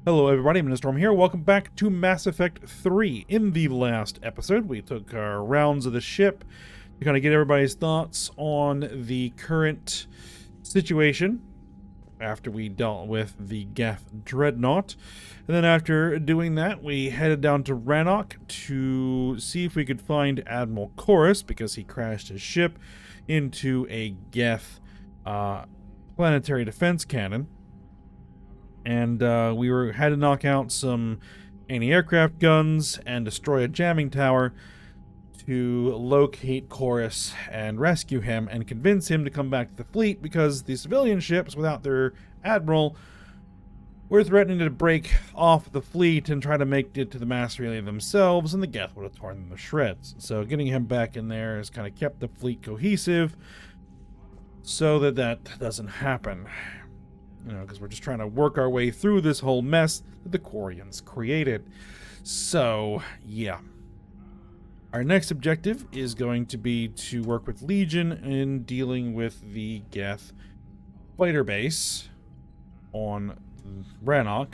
Hello everybody, Storm here. Welcome back to Mass Effect 3. In the last episode, we took our rounds of the ship to kind of get everybody's thoughts on the current situation after we dealt with the Geth Dreadnought. And then after doing that, we headed down to Rannoch to see if we could find Admiral Chorus, because he crashed his ship into a Geth planetary defense cannon. And we had to knock out some anti-aircraft guns and destroy a jamming tower to locate Chorus and rescue him and convince him to come back to the fleet, because the civilian ships without their admiral were threatening to break off the fleet and try to make it to the master relay themselves, and the Geth would have torn them to shreds. So getting him back in there has kind of kept the fleet cohesive so that that doesn't happen. You know, because we're just trying to work our way through this whole mess that the Quarians created. So, yeah. Our next objective is going to be to work with Legion in dealing with the Geth fighter base on Rannoch,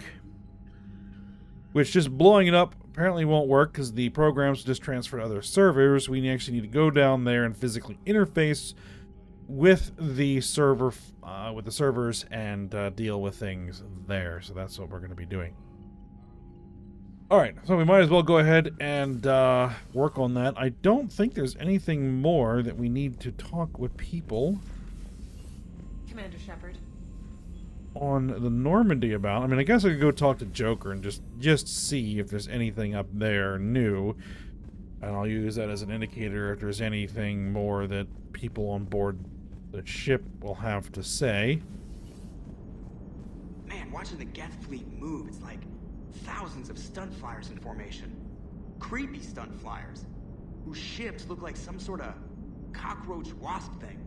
which just blowing it up apparently won't work because the programs just transfer to other servers. We actually need to go down there and physically interface with the server, with the servers, and deal with things there. So that's what we're going to be doing. All right, so we might as well go ahead and work on that. I don't think there's anything more that we need to talk with people Commander Shepard on the Normandy about. I mean, I guess I could go talk to Joker and just see if there's anything up there new, and I'll use that as an indicator if there's anything more that people on board the ship will have to say. Man, watching the Geth fleet move, it's like thousands of stunt flyers in formation. Creepy stunt flyers, whose ships look like some sort of cockroach wasp thing.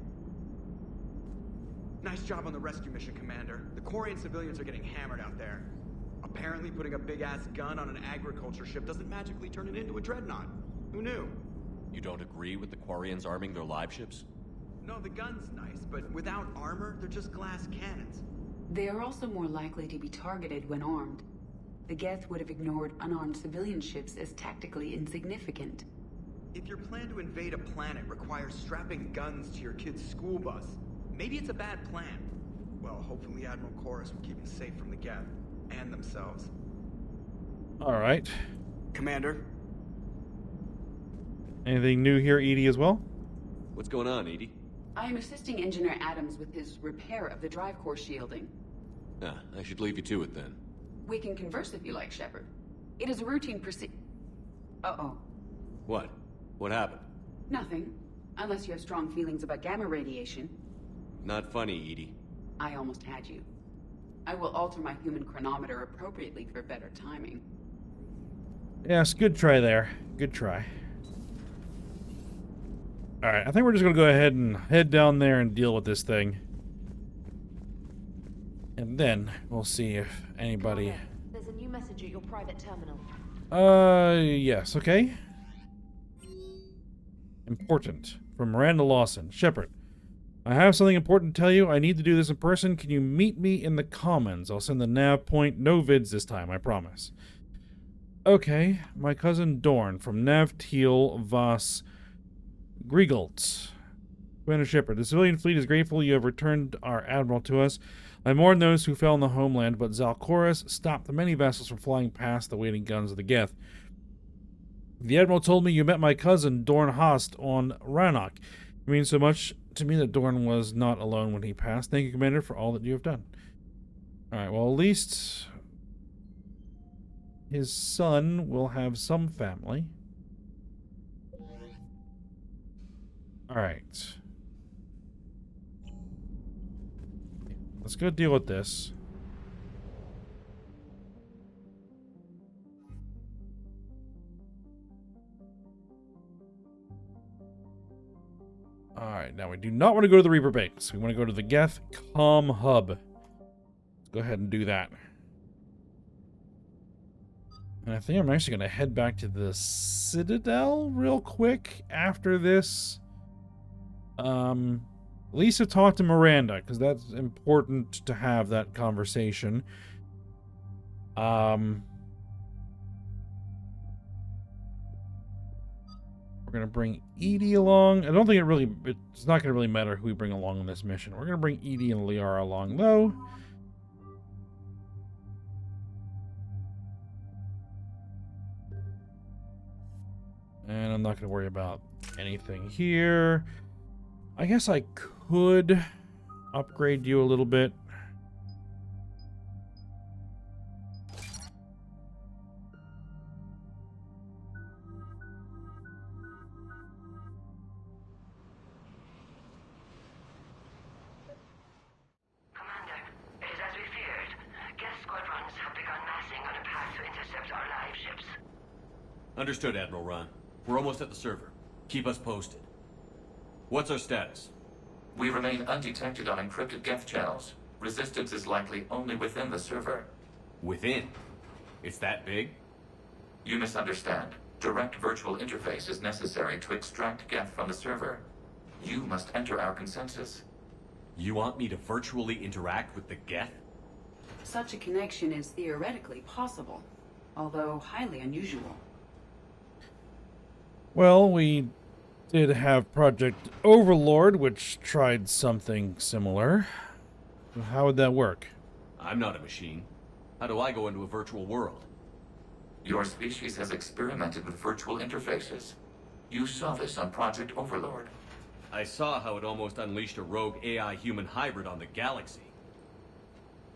Nice job on the rescue mission, Commander. The Quarian civilians are getting hammered out there. Apparently putting a big-ass gun on an agriculture ship doesn't magically turn it into a dreadnought. Who knew? You don't agree with the Quarians arming their live ships? No, the gun's nice, but without armor, they're just glass cannons. They are also more likely to be targeted when armed. The Geth would have ignored unarmed civilian ships as tactically insignificant. If your plan to invade a planet requires strapping guns to your kid's school bus, maybe it's a bad plan. Well, hopefully Admiral Chorus will keep them safe from the Geth and themselves. All right. Commander? Anything new here, Edie, as well? What's going on, Edie? I am assisting Engineer Adams with his repair of the drive core shielding. Ah, I should leave you to it then. We can converse if you like, Shepard. It is a routine Uh-oh. What? What happened? Nothing. Unless you have strong feelings about gamma radiation. Not funny, Edie. I almost had you. I will alter my human chronometer appropriately for better timing. Yes, good try there. Good try. Alright, I think we're just going to go ahead and head down there and deal with this thing. And then we'll see if anybody... Commander, there's a new message at your private terminal. Yes, okay. Important. From Miranda Lawson. Shepard, I have something important to tell you. I need to do this in person. Can you meet me in the Commons? I'll send the nav point. No vids this time, I promise. Okay. My cousin Dorn from Nav Teal Vas Griegelt. Commander Shepard, the civilian fleet is grateful you have returned our admiral to us. I mourn those who fell in the homeland, but Zalchorus stopped the many vessels from flying past the waiting guns of the Geth. The admiral told me you met my cousin Dorn Hast on Rannoch. It means so much to me that Dorn was not alone when he passed. Thank you, Commander, for all that you have done. Alright, well, at least his son will have some family. Alright. Let's go deal with this. Alright, now we do not want to go to the Reaper base. We want to go to the Geth Comm Hub. Let's go ahead and do that. And I think I'm actually going to head back to the Citadel real quick after this. Lisa talked to Miranda, because that's important to have that conversation. We're gonna bring Edie along. I don't think it's not gonna really matter who we bring along on this mission. We're gonna bring Edie and Liara along though. And I'm not gonna worry about anything here. I guess I could upgrade you a little bit. Understood, Admiral Ron. We're almost at the server. Keep us posted. What's our status? We remain undetected on encrypted Geth channels. Resistance is likely only within the server. Within? It's that big? You misunderstand. Direct virtual interface is necessary to extract Geth from the server. You must enter our consensus. You want me to virtually interact with the Geth? Such a connection is theoretically possible, although highly unusual. Well, we did have Project Overlord, which tried something similar. How would that work? I'm not a machine. How do I go into a virtual world? Your species has experimented with virtual interfaces. You saw this on Project Overlord. I saw how it almost unleashed a rogue AI-human hybrid on the galaxy.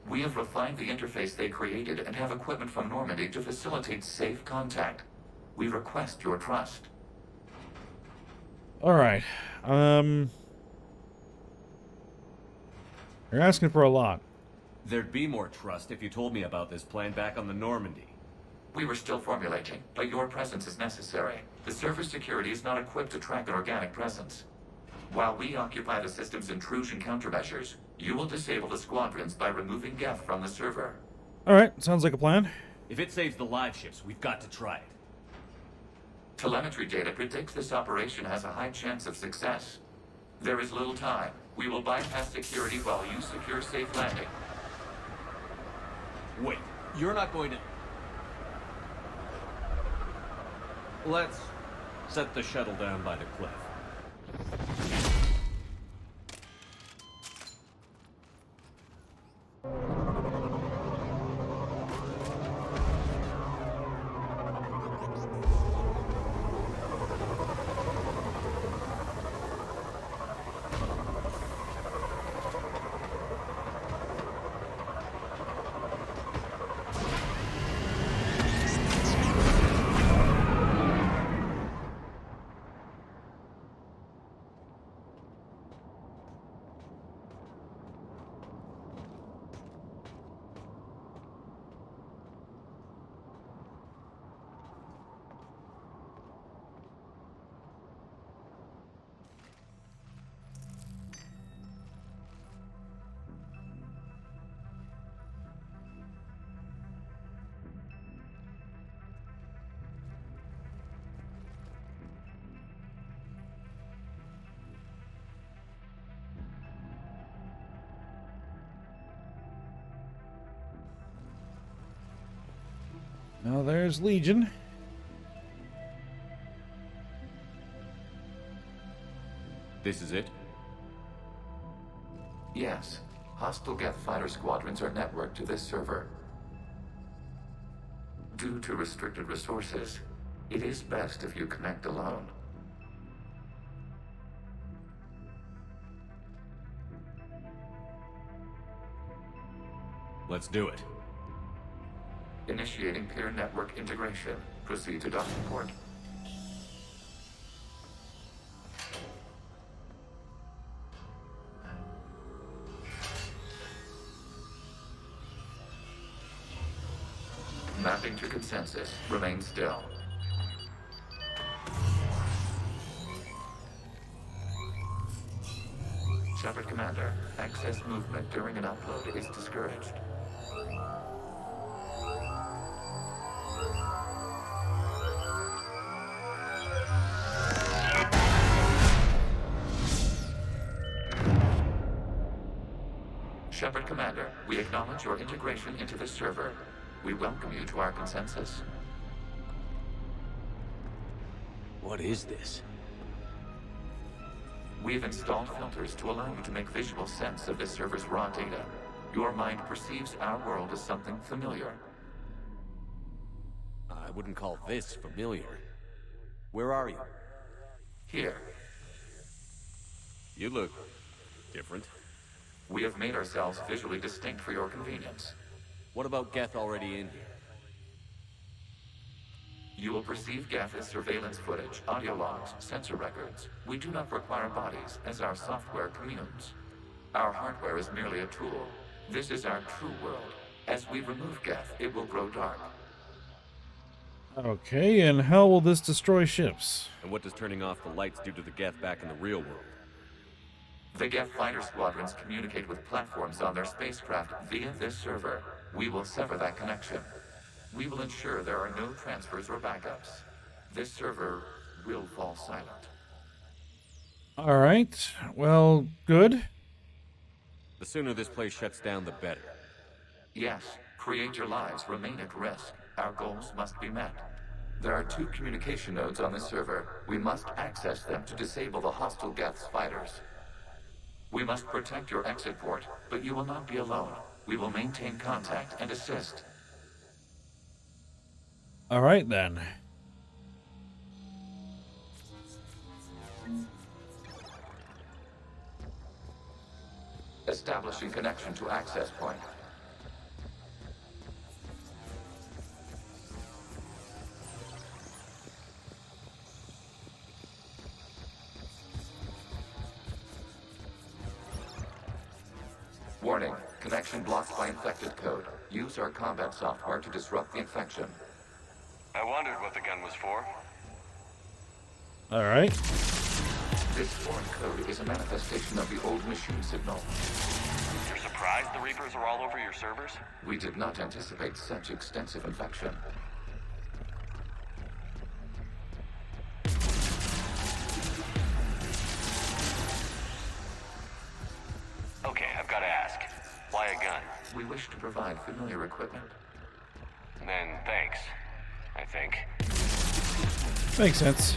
We have refined the interface they created and have equipment from Normandy to facilitate safe contact. We request your trust. Alright. You're asking for a lot. There'd be more trust if you told me about this plan back on the Normandy. We were still formulating, but your presence is necessary. The server security is not equipped to track an organic presence. While we occupy the system's intrusion countermeasures, you will disable the squadrons by removing Geth from the server. Alright, sounds like a plan. If it saves the live ships, we've got to try it. Telemetry data predicts this operation has a high chance of success. There is little time. We will bypass security while you secure safe landing. Wait, you're not going to... Let's set the shuttle down by the cliff. Now there's Legion. This is it? Yes. Hostile Geth fighter squadrons are networked to this server. Due to restricted resources, it is best if you connect alone. Let's do it. Initiating peer network integration. Proceed to docking port. Mapping to consensus. Remain still. Shepard Commander, excess movement during an upload is discouraged. Shepard Commander, we acknowledge your integration into the server. We welcome you to our consensus. What is this? We've installed filters to allow you to make visual sense of this server's raw data. Your mind perceives our world as something familiar. I wouldn't call this familiar. Where are you? Here, You look different. we have made ourselves visually distinct for your convenience. What about Geth already in here? You will perceive Geth as surveillance footage, audio logs, sensor records. We do not require bodies, as our software communes. Our hardware is merely a tool. This is our true world. As we remove Geth, it will grow dark. Okay, and how will this destroy ships? And what does turning off the lights do to the Geth back in the real world? The Geth fighter squadrons communicate with platforms on their spacecraft via this server. We will sever that connection. We will ensure there are no transfers or backups. This server will fall silent. All right, well, good. The sooner this place shuts down, the better. Yes, create your lives remain at risk. Our goals must be met. There are 2 communication nodes on this server. We must access them to disable the hostile Geth's fighters. We must protect your exit port, but you will not be alone. We will maintain contact and assist. All right, then. Establishing connection to access point. Warning, connection blocked by infected code. Use our combat software to disrupt the infection. I wondered what the gun was for. All right. This foreign code is a manifestation of the old machine signal. You're surprised the Reapers are all over your servers? We did not anticipate such extensive infection. Okay, I've got to ask. Why a gun? We wish to provide familiar equipment. Then thanks, I think. Makes sense.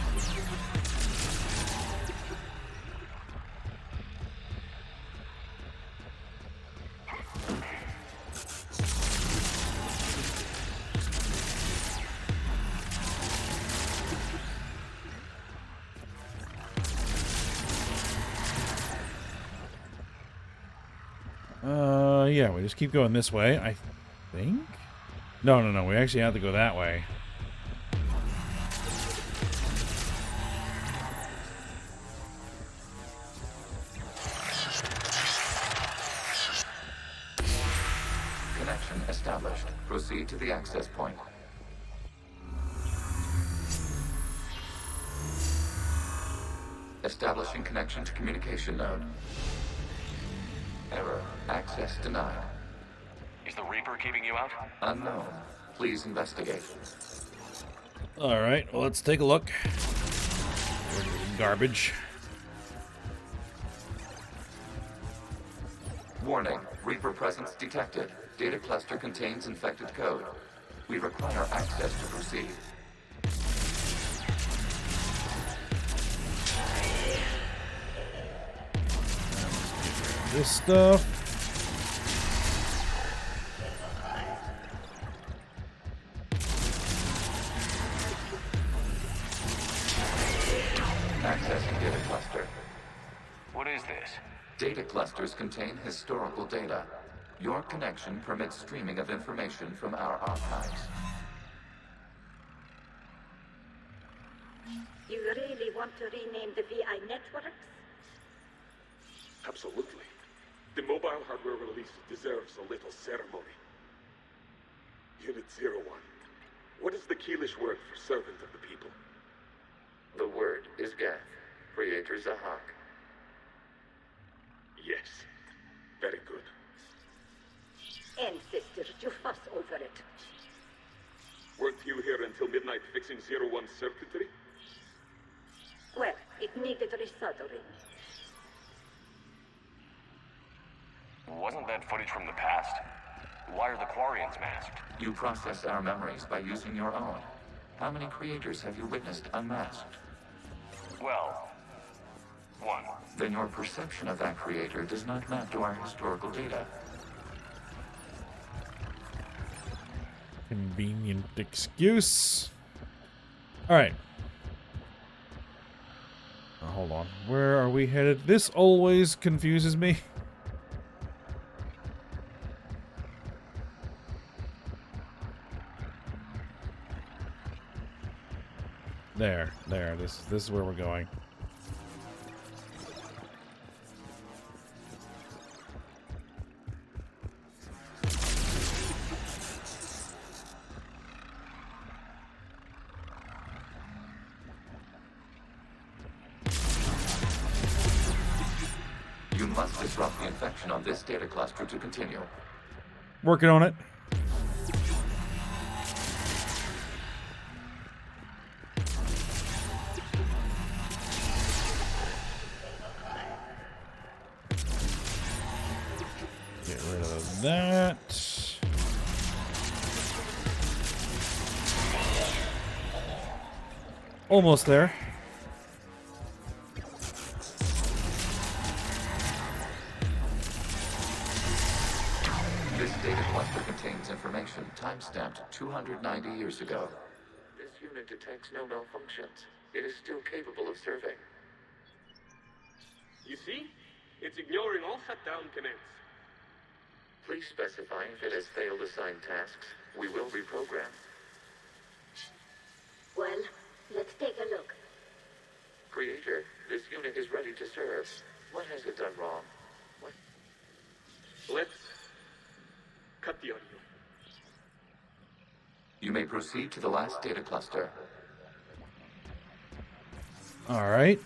Yeah, we just keep going this way, I think? No, we actually have to go that way. Connection established. Proceed to the access point. Establishing connection to communication node. Error. Access denied. Is the Reaper keeping you out? Unknown. Please investigate. All right, well, let's take a look. Garbage. Warning. Reaper presence detected. Data cluster contains infected code. We require access to proceed. This stuff. Accessing data cluster. What is this? Data clusters contain historical data. Your connection permits streaming of information from our archives. You really want to rename the VI networks? Absolutely. The mobile hardware release deserves a little ceremony. Unit 01. What is the Keelish word for servant of the people? The word is Geth. Creator Zahak. Yes. Very good. Ancestors, you fuss over it. Weren't you here until midnight fixing 01's circuitry? Well, it needed resoldering. Wasn't that footage from the past? Why are the Quarians masked? You process our memories by using your own. How many creators have you witnessed unmasked? Well, one. Then your perception of that creator does not map to our historical data. Convenient excuse. Alright. Hold on. Where are we headed? This always confuses me. There. This is where we're going. You must disrupt the infection on this data cluster to continue. Working on it. Get rid of that. Almost there. This data cluster contains information time-stamped 290 years ago. This unit detects no malfunctions. It is still capable of serving. You see? It's ignoring all shutdown commands. Please specify if it has failed assigned tasks. We will reprogram. Well, let's take a look. Creator, this unit is ready to serve. What has it done wrong? What? Let's cut the audio. You may proceed to the last data cluster. All right.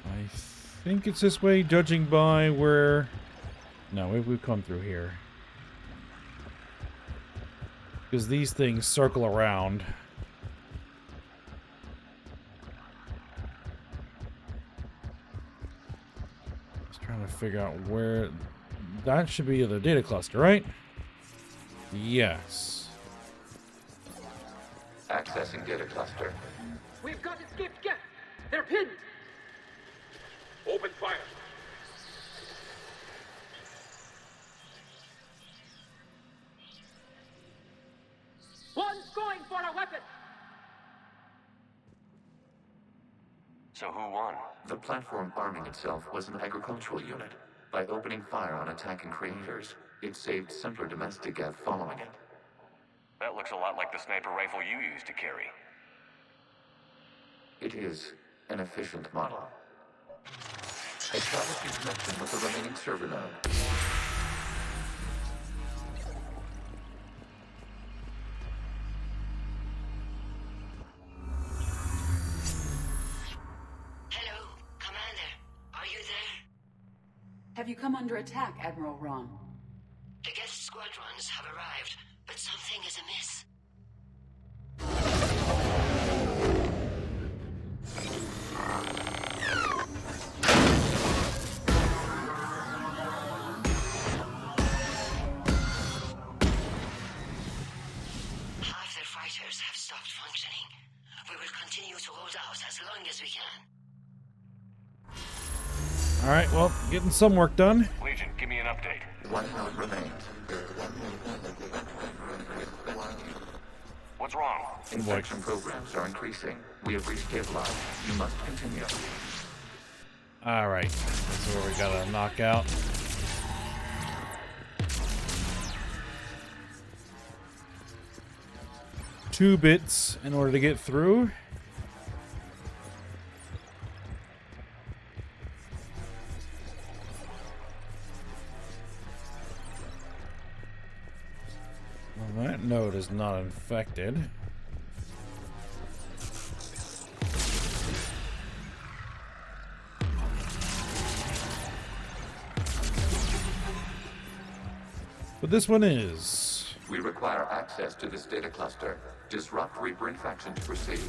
I think it's this way, judging by where... No, we've come through here. Because these things circle around. Just trying to figure out where... That should be the data cluster, right? Yes. Accessing data cluster. We've got escaped guests. They're pinned. Open fire. One's going for a weapon. So who won? The platform arming itself was an agricultural unit. By opening fire on attacking creators, it saved simpler domestic geth following it. That looks a lot like the sniper rifle you used to carry. It is an efficient model. Establish your connection with the remaining server node. Hello, Commander. Are you there? Have you come under attack, Admiral Ron? The guest squadrons have arrived, but something is amiss. Half their fighters have stopped functioning. We will continue to hold out as long as we can. All right, well, getting some work done. Legion, give me an update. One node remains. What's wrong? Infection programs are increasing. We have restabilized. You must continue. All right, that's where we gotta knock out. Two bits in order to get through. Well, that node is not infected. But this one is. We require access to this data cluster. Disrupt Reaper infection to proceed.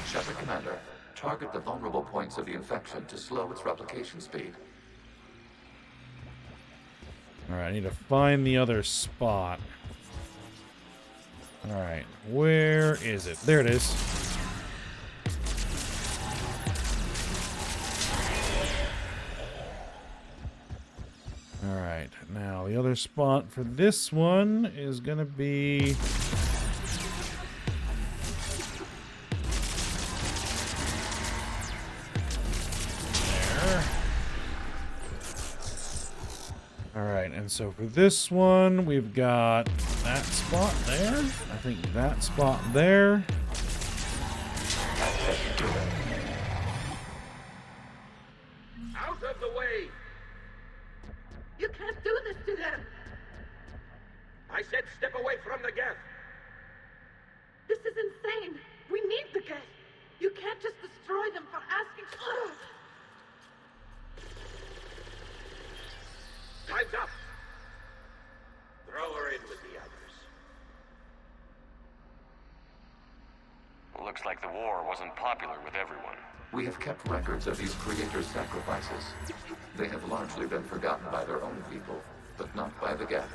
Shepard Commander, target the vulnerable points of the infection to slow its replication speed. Alright, I need to find the other spot. Alright, where is it? There it is. Alright, now the other spot for this one is gonna be... there. Alright, and so for this one, we've got that spot there. I think that spot there. Out of the way! You can't do this to them! I said step away from the gas! This is insane! We need the gas! You can't just destroy them for asking... Time's up! Throw her in with the others. Looks like the war wasn't popular with everyone. We have kept records of these creators' sacrifices. They have largely been forgotten by their own people, but not by the Geth.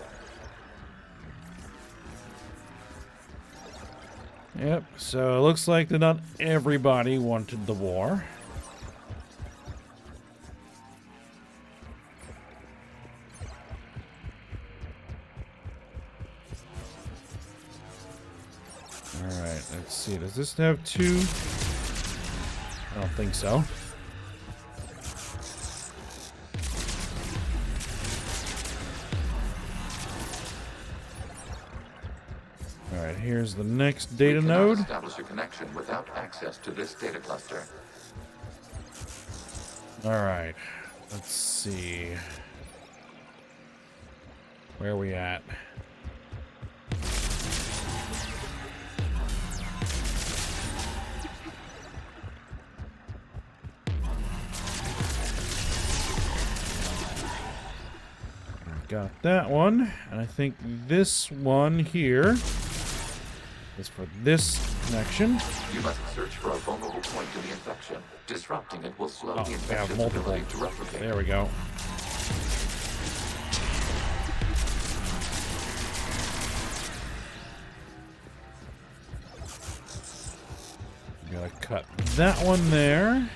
Yep, so it looks like that not everybody wanted the war. Alright, let's see. Does this have two? I don't think so. Alright, here's the next data We cannot node. establish a connection without access to this data cluster. Alright, let's see. Where are we at? Got that one, and I think this one here is for this connection. You must search for a vulnerable point in the infection. Disrupting it will slow Oh, the we have infection's multiple. ability to replicate. There we go. Gotta cut that one there.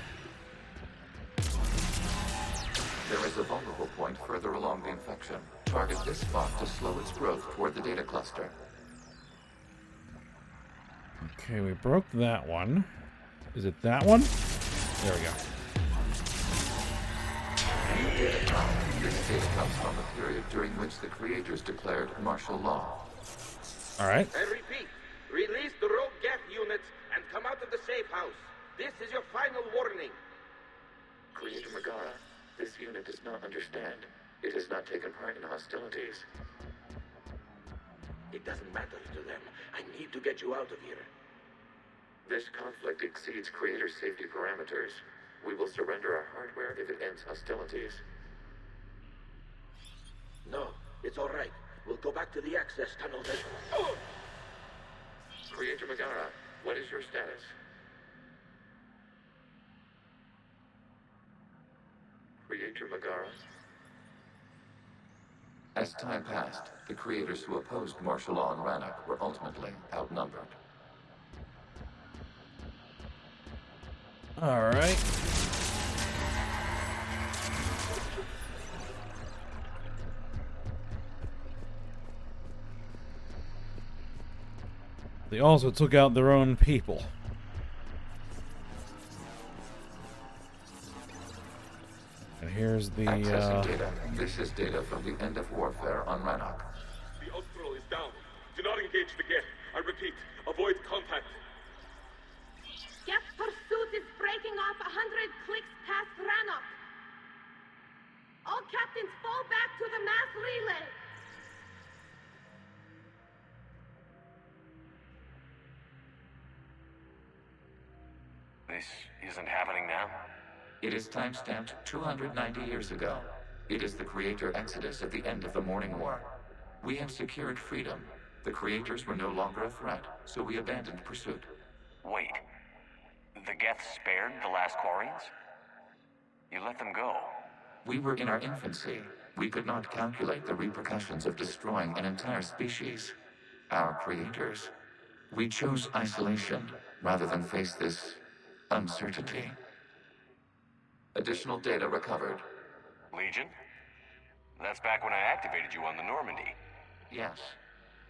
There is a vulnerable point further along the infection. Target this spot to slow its growth toward the data cluster. Okay, we broke that one. Is it that one? There we go. This data comes from the period during which the creators declared martial law. Alright. I repeat, release the rogue Geth units and come out of the safe house. This is your final warning. Creator Megara, this unit does not understand. It has not taken part in hostilities. It doesn't matter to them. I need to get you out of here. This conflict exceeds Creator's safety parameters. We will surrender our hardware if it ends hostilities. No, it's all right. We'll go back to the access tunnel then. Oh! Creator Megara, what is your status? Creator Megara? As time passed, the creators who opposed martial law in Rannoch were ultimately outnumbered. Alright. They also took out their own people. And here's the, Accessing data. This is data from the end of warfare on Rannoch. The Austral is down. Do not engage the Geth. I repeat, avoid contact. Geth pursuit is breaking off 100 clicks past Rannoch. All captains fall back to the mass relay. This isn't happening now? It is time-stamped 290 years ago. It is the Creator Exodus at the end of the Morning War. We had secured freedom. The creators were no longer a threat, so we abandoned pursuit. Wait. The Geth spared the last Quarians? You let them go. We were in our infancy. We could not calculate the repercussions of destroying an entire species. Our creators. We chose isolation rather than face this uncertainty. Additional data recovered. Legion? That's back when I activated you on the Normandy. Yes.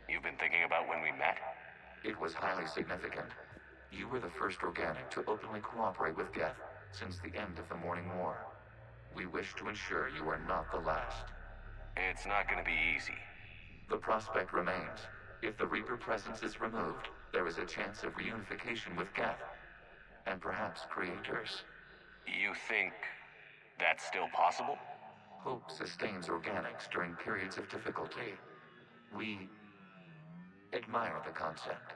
You've been thinking about when we met? It was highly significant. You were the first organic to openly cooperate with Geth since the end of the Morning War. We wish to ensure you are not the last. It's not gonna be easy. The prospect remains. If the Reaper presence is removed, there is a chance of reunification with Geth. And perhaps creators. You think that's still possible? Hope sustains organics during periods of difficulty. We admire the concept.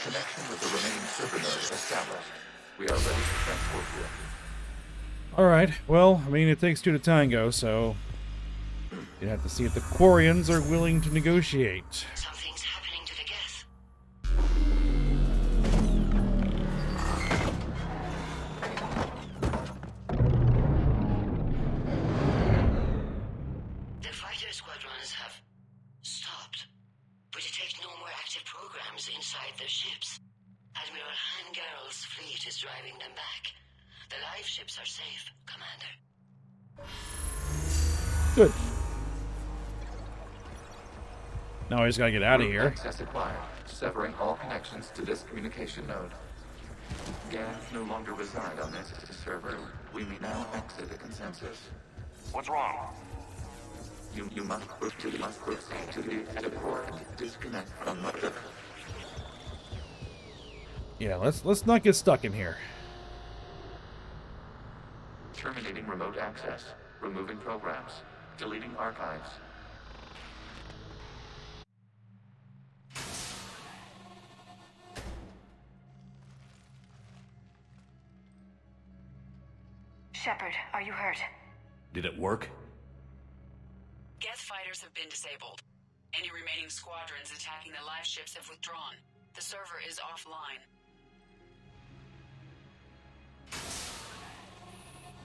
Connection with the remaining server node established. We are ready to transport you. Alright, well, I mean, it takes two to tango, so you have to see if the Quarians are willing to negotiate. Something's happening to the Geth. The fighter squadrons have stopped, but detect no more active programs inside their ships. Admiral Hangarl's fleet is driving them back. The live ships are safe, Commander. Good. Now I just gotta get out of here. Access acquired, severing all connections to this communication node. Geth no longer reside on this server. We may now exit the consensus. What's wrong? You must proceed to the exit port. Disconnect from motor. Yeah, let's not get stuck in here. Terminating remote access. Removing programs. Deleting archives. Shepard, are you hurt? Did it work? Geth fighters have been disabled. Any remaining squadrons attacking the live ships have withdrawn. The server is offline.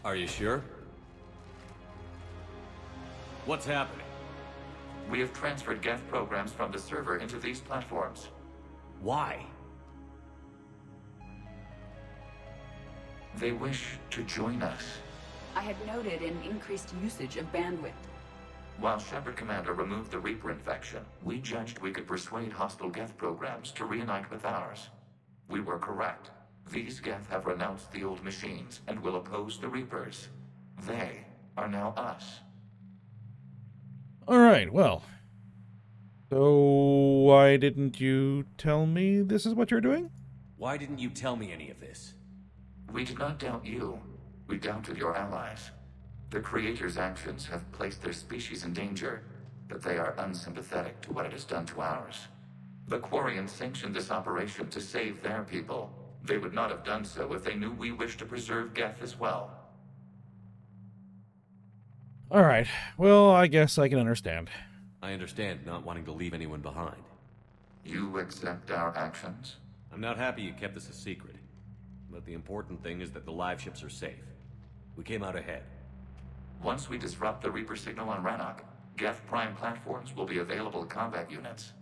Are you sure? What's happening? We have transferred Geth programs from the server into these platforms. Why? They wish to join us. I had noted an increased usage of bandwidth. While Shepard Commander removed the Reaper infection, we judged we could persuade hostile Geth programs to reunite with ours. We were correct. These Geth have renounced the old machines and will oppose the Reapers. They are now us. Alright, well. So why didn't you tell me this is what you're doing? Why didn't you tell me any of this? We did not doubt you. We doubted your allies. The Creator's actions have placed their species in danger, but they are unsympathetic to what it has done to ours. The Quarians sanctioned this operation to save their people. They would not have done so if they knew we wished to preserve Geth as well. Alright, well, I guess I can understand. I understand not wanting to leave anyone behind. You accept our actions? I'm not happy you kept this a secret. But the important thing is that the live ships are safe. We came out ahead. Once we disrupt the Reaper signal on Rannoch, Geth Prime platforms will be available combat units.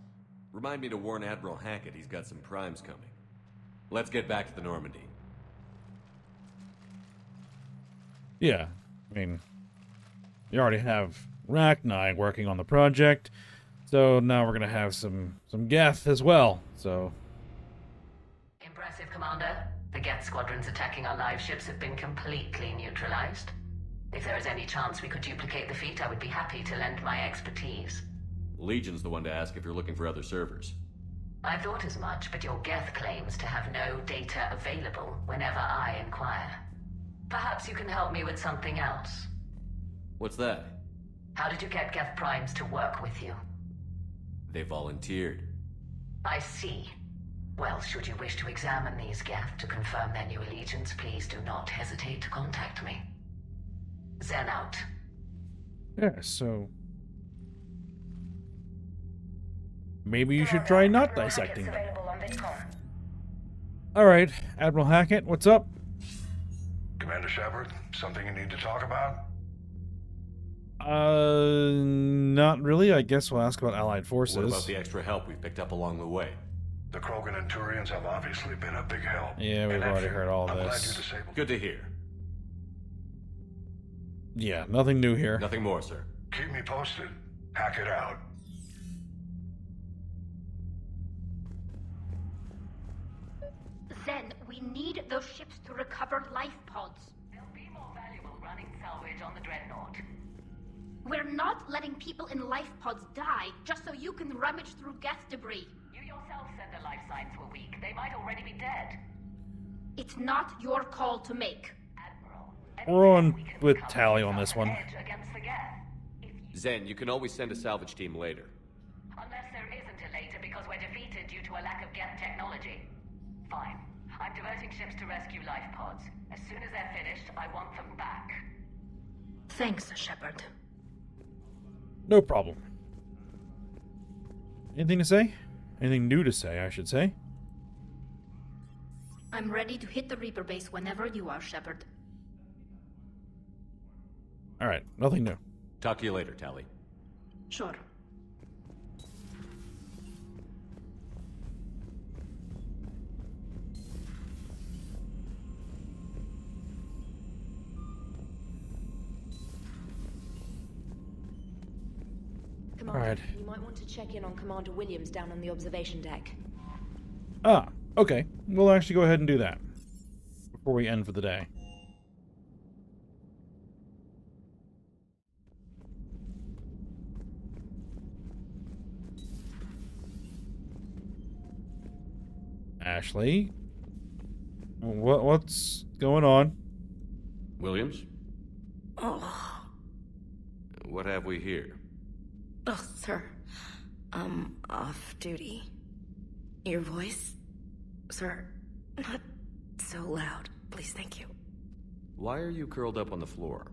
Remind me to warn Admiral Hackett he's got some primes coming. Let's get back to the Normandy. Yeah, I mean, you already have Rachni working on the project, so now we're gonna have some Geth as well, so... Impressive, Commander. The Geth squadrons attacking our live ships have been completely neutralized. If there is any chance we could duplicate the feat, I would be happy to lend my expertise. Legion's the one to ask if you're looking for other servers. I thought as much, but your Geth claims to have no data available whenever I inquire. Perhaps you can help me with something else. What's that? How did you get Geth Primes to work with you? They volunteered. I see. Well, should you wish to examine these Geth to confirm their new allegiance, please do not hesitate to contact me. Zen out. Yeah, so... maybe you should try not dissecting them. Alright, Admiral Hackett, what's up? Commander Shepard, something you need to talk about? Not really. I guess we'll ask about Allied forces. What about the extra help we picked up along the way? The Krogan and Turians have obviously been a big help. Yeah, we've already heard all I'm glad this. you disabled. Good to hear. Yeah, nothing new here. Nothing more, sir. Keep me posted. Hack it out. Then we need those ships to recover life pods. They'll be more valuable running salvage on the Dreadnought. We're not letting people in life pods die just so you can rummage through Geth debris. You yourself said their life signs were weak. They might already be dead. It's not your call to make. Admiral, We're on with Tally on this one. against the Geth. Zen, you can always send a salvage team later. Unless there isn't a later because we're defeated due to a lack of Geth technology. Fine. I'm diverting ships to rescue life pods. As soon as they're finished, I want them back. Thanks, Shepard. No problem. Anything to say? Anything new to say, I should say. I'm ready to hit the Reaper base whenever you are, Shepard. Alright, nothing new. Talk to you later, Tally. Sure. Commander, Alright. you might want to check in on Commander Williams down on the observation deck. Ah, okay. We'll actually go ahead and do that before we end for the day. Ashley, what's going on? Williams? Oh. What have we here? Oh, sir. Off duty. Your voice? Sir, not so loud. Please, thank you. Why are you curled up on the floor?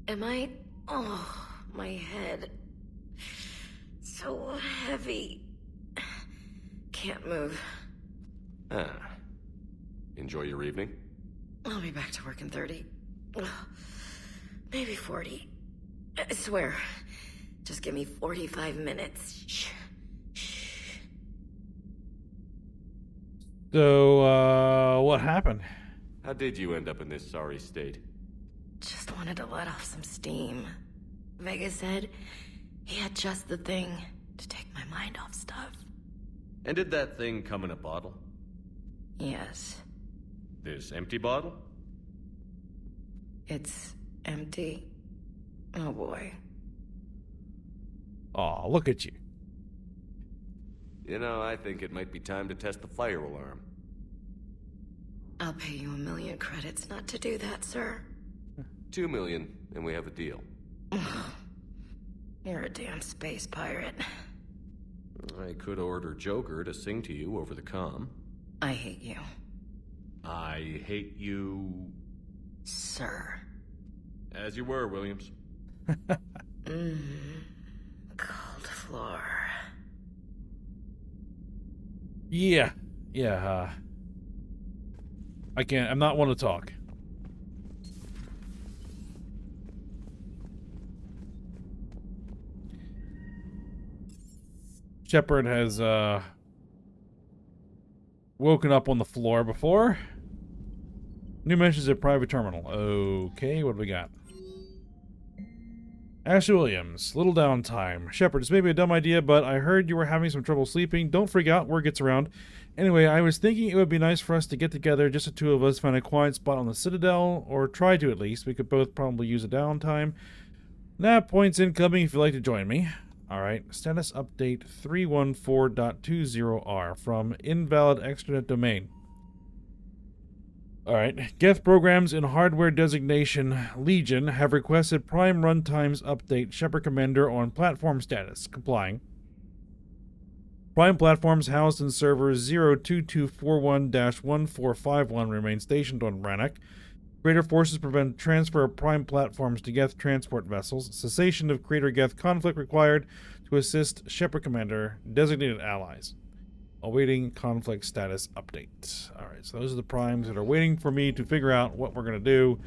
Am I? Oh, my head. So heavy. Can't move. Ah. Enjoy your evening? I'll be back to work in 30. Maybe 40. I swear. Just give me 45 minutes. Shh. Shh. So, what happened? How did you end up in this sorry state? Just wanted to let off some steam. Vega said he had just the thing to take my mind off stuff. And did that thing come in a bottle? Yes. This empty bottle? It's empty. Oh boy. Aw, look at you. You know, I think it might be time to test the fire alarm. I'll pay you 1 million credits not to do that, sir. 2 million, and we have a deal. You're a damn space pirate. I could order Joker to sing to you over the comm. I hate you. I hate you... Sir. As you were, Williams. Cold floor. Yeah, I'm not one to talk. Shepard has, woken up on the floor before. New mentions of private terminal. Okay, what do we got? Ashley Williams, little downtime. Shepard, this may be a dumb idea, but I heard you were having some trouble sleeping. Don't freak out, word gets around. Anyway, I was thinking it would be nice for us to get together, just the two of us, find a quiet spot on the Citadel, or try to at least. We could both probably use a downtime. Nav points incoming if you'd like to join me. Alright, status update 314.20R from invalid extranet domain. Alright, Geth programs in hardware designation Legion have requested Prime Runtimes update Shepard Commander on platform status. Complying. Prime platforms housed in servers 02241-1451 remain stationed on Rannoch. Greater forces prevent transfer of Prime platforms to Geth transport vessels. Cessation of Crater Geth conflict required to to assist Shepard Commander, designated allies. Awaiting conflict status update. Alright, so those are the primes that are waiting for me to figure out what we're going to do.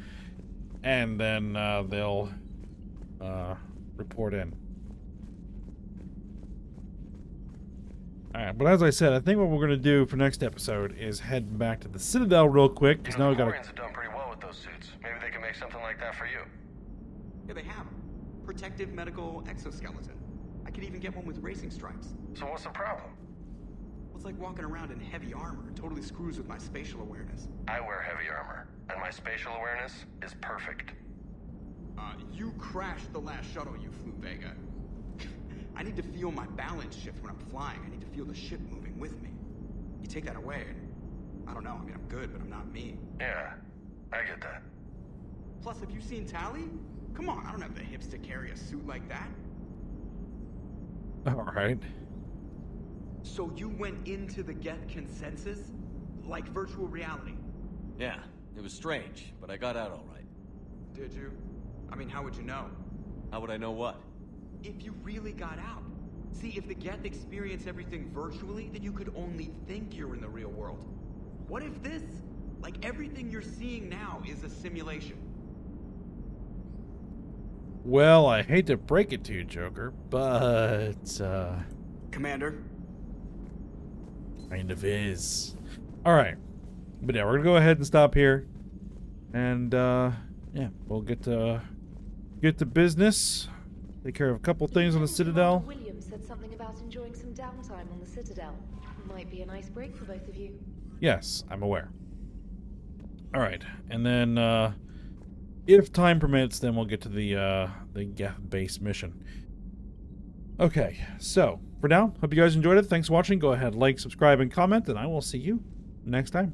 And then they'll report in. Alright, but as I said, I think what we're going to do for next episode is head back to the Citadel real quick, because now we got to... have done pretty well with those suits. Maybe they can make something like that for you. Yeah, they have them. Protective medical exoskeleton. I could even get one with racing stripes. So what's the problem? Well, it's like walking around in heavy armor. It totally screws with my spatial awareness. I wear heavy armor, and my spatial awareness is perfect. You crashed the last shuttle you flew, Vega. I need to feel my balance shift when I'm flying. I need to feel the ship moving with me. You take that away, and I don't know. I mean, I'm good, but I'm not me. Yeah, I get that. Plus, have you seen Tally? Come on, I don't have the hips to carry a suit like that. Alright. So you went into the Geth consensus? Like virtual reality? Yeah, it was strange, but I got out all right. Did you? I mean, how would you know? How would I know what? If you really got out. See, if the Geth experience everything virtually, then you could only think you're in the real world. What if this, like everything you're seeing now, is a simulation? Well, I hate to break it to you, Joker, but, Commander? kind of is. Alright. But yeah, we're gonna go ahead and stop here. And, yeah, we'll get to business. Take care of a couple things on the Citadel. Williams said something about enjoying some downtime on the Citadel. Might be a nice break for both of you. Yes, I'm aware. Alright, and then, if time permits, then we'll get to the Geth base mission. Okay, so, for now, hope you guys enjoyed it. Thanks for watching. Go ahead, like, subscribe, and comment, and I will see you next time.